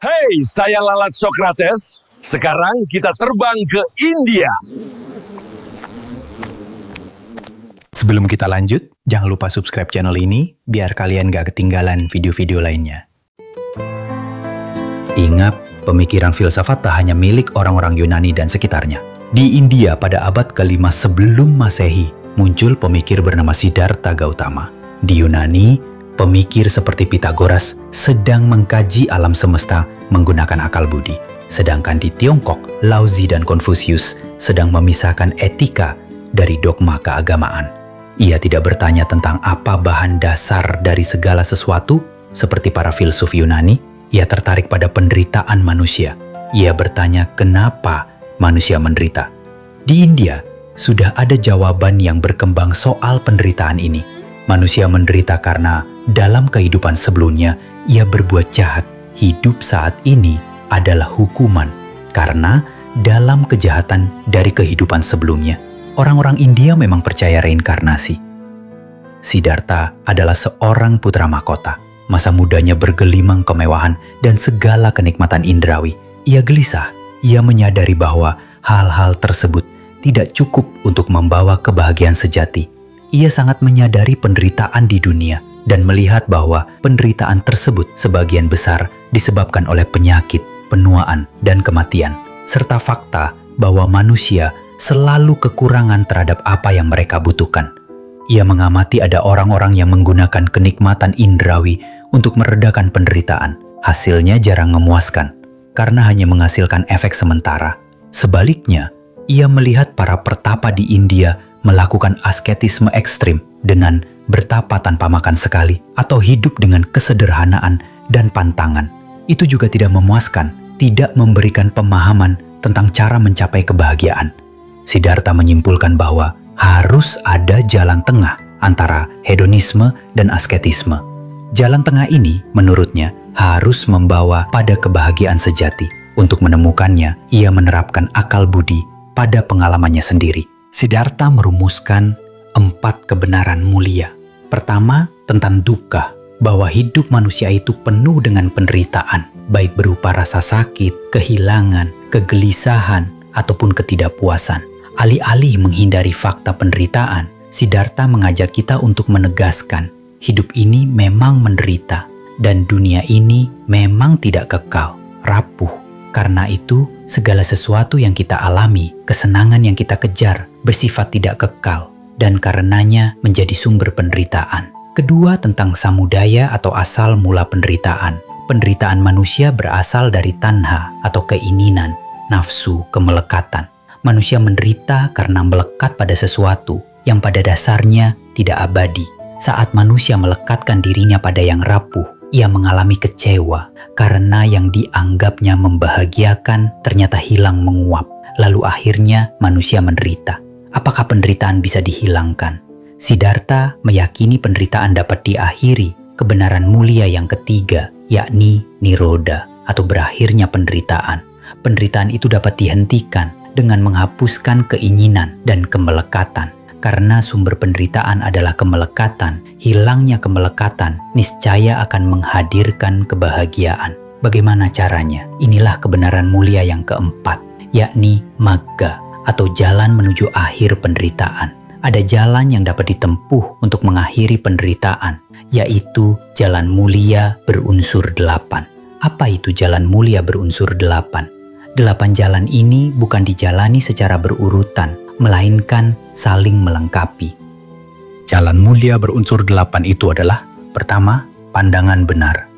Hey, saya Lalat Sokrates. Sekarang kita terbang ke India. Sebelum kita lanjut, jangan lupa subscribe channel ini biar kalian gak ketinggalan video-video lainnya. Ingat, pemikiran filsafat tak hanya milik orang-orang Yunani dan sekitarnya. Di India pada abad ke-5 sebelum Masehi, muncul pemikir bernama Siddhartha Gautama. Di Yunani, pemikir seperti Pythagoras sedang mengkaji alam semesta menggunakan akal budi. Sedangkan di Tiongkok, Laozi dan Confucius sedang memisahkan etika dari dogma keagamaan. Ia tidak bertanya tentang apa bahan dasar dari segala sesuatu seperti para filsuf Yunani. Ia tertarik pada penderitaan manusia. Ia bertanya kenapa manusia menderita. Di India, sudah ada jawaban yang berkembang soal penderitaan ini. Manusia menderita karena dalam kehidupan sebelumnya ia berbuat jahat. Hidup saat ini adalah hukuman karena dalam kejahatan dari kehidupan sebelumnya. Orang-orang India memang percaya reinkarnasi. Siddhartha adalah seorang putra mahkota. Masa mudanya bergelimang kemewahan dan segala kenikmatan indrawi. Ia gelisah. Ia menyadari bahwa hal-hal tersebut tidak cukup untuk membawa kebahagiaan sejati. Ia sangat menyadari penderitaan di dunia dan melihat bahwa penderitaan tersebut sebagian besar disebabkan oleh penyakit, penuaan, dan kematian, serta fakta bahwa manusia selalu kekurangan terhadap apa yang mereka butuhkan. Ia mengamati ada orang-orang yang menggunakan kenikmatan indrawi untuk meredakan penderitaan. Hasilnya jarang memuaskan karena hanya menghasilkan efek sementara. Sebaliknya, ia melihat para pertapa di India melakukan asketisme ekstrim dengan bertapa tanpa makan sekali atau hidup dengan kesederhanaan dan pantangan. Itu juga tidak memuaskan, tidak memberikan pemahaman tentang cara mencapai kebahagiaan. Siddhartha menyimpulkan bahwa harus ada jalan tengah antara hedonisme dan asketisme. Jalan tengah ini, menurutnya, harus membawa pada kebahagiaan sejati. Untuk menemukannya, ia menerapkan akal budi pada pengalamannya sendiri. Siddhartha merumuskan 4 kebenaran mulia. Pertama, tentang dukkha, bahwa hidup manusia itu penuh dengan penderitaan, baik berupa rasa sakit, kehilangan, kegelisahan, ataupun ketidakpuasan. Alih-alih menghindari fakta penderitaan, Siddhartha mengajak kita untuk menegaskan hidup ini memang menderita dan dunia ini memang tidak kekal, rapuh. Karena itu, segala sesuatu yang kita alami, kesenangan yang kita kejar, bersifat tidak kekal dan karenanya menjadi sumber penderitaan. Kedua, tentang samudaya atau asal mula penderitaan. Penderitaan manusia berasal dari tanha atau keinginan, nafsu, kemelekatan. Manusia menderita karena melekat pada sesuatu yang pada dasarnya tidak abadi. Saat manusia melekatkan dirinya pada yang rapuh, ia mengalami kecewa karena yang dianggapnya membahagiakan ternyata hilang menguap. Lalu akhirnya manusia menderita. Apakah penderitaan bisa dihilangkan? Siddhartha meyakini penderitaan dapat diakhiri. Kebenaran mulia yang ketiga, yakni nirodha atau berakhirnya penderitaan. Penderitaan itu dapat dihentikan dengan menghapuskan keinginan dan kemelekatan. Karena sumber penderitaan adalah kemelekatan, hilangnya kemelekatan niscaya akan menghadirkan kebahagiaan. Bagaimana caranya? Inilah kebenaran mulia yang keempat, yakni magga atau jalan menuju akhir penderitaan. Ada jalan yang dapat ditempuh untuk mengakhiri penderitaan, yaitu jalan mulia berunsur 8. Apa itu jalan mulia berunsur 8? 8 jalan ini bukan dijalani secara berurutan, melainkan saling melengkapi. Jalan mulia berunsur 8 itu adalah: pertama, pandangan benar.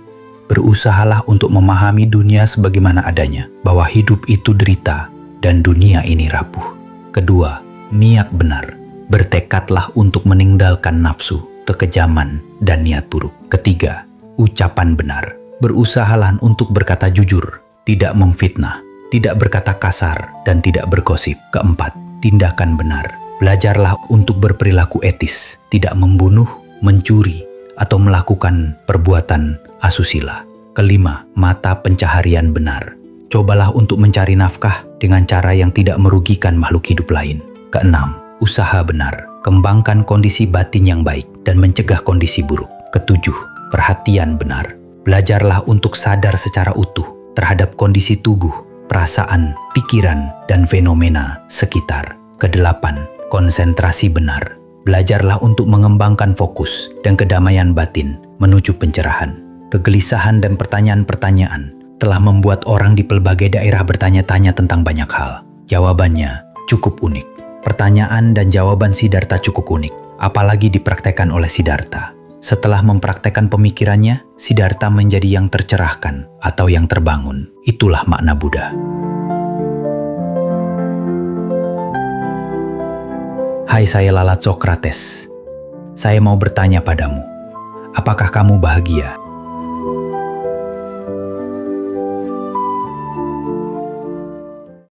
Berusahalah untuk memahami dunia sebagaimana adanya, bahwa hidup itu derita dan dunia ini rapuh. Kedua, niat benar. Bertekadlah untuk meninggalkan nafsu, kekejaman, dan niat buruk. Ketiga, ucapan benar. Berusahalah untuk berkata jujur, tidak memfitnah, tidak berkata kasar, dan tidak bergosip. Keempat, tindakan benar. Belajarlah untuk berperilaku etis, tidak membunuh, mencuri, atau melakukan perbuatan asusila. Kelima, mata pencaharian benar. Cobalah untuk mencari nafkah dengan cara yang tidak merugikan makhluk hidup lain. Keenam, usaha benar. Kembangkan kondisi batin yang baik dan mencegah kondisi buruk. Ketujuh, perhatian benar. Belajarlah untuk sadar secara utuh, terhadap kondisi tubuh, perasaan, pikiran, dan fenomena sekitar. Kedelapan, konsentrasi benar. Belajarlah untuk mengembangkan fokus dan kedamaian batin menuju pencerahan. Kegelisahan dan pertanyaan-pertanyaan telah membuat orang di pelbagai daerah bertanya-tanya tentang banyak hal. Jawabannya cukup unik. Pertanyaan dan jawaban Siddhartha cukup unik, apalagi dipraktekkan oleh Siddhartha. Setelah mempraktekkan pemikirannya, Siddhartha menjadi yang tercerahkan atau yang terbangun. Itulah makna Buddha. Hai, saya lalat Sokrates. Saya mau bertanya padamu, apakah kamu bahagia?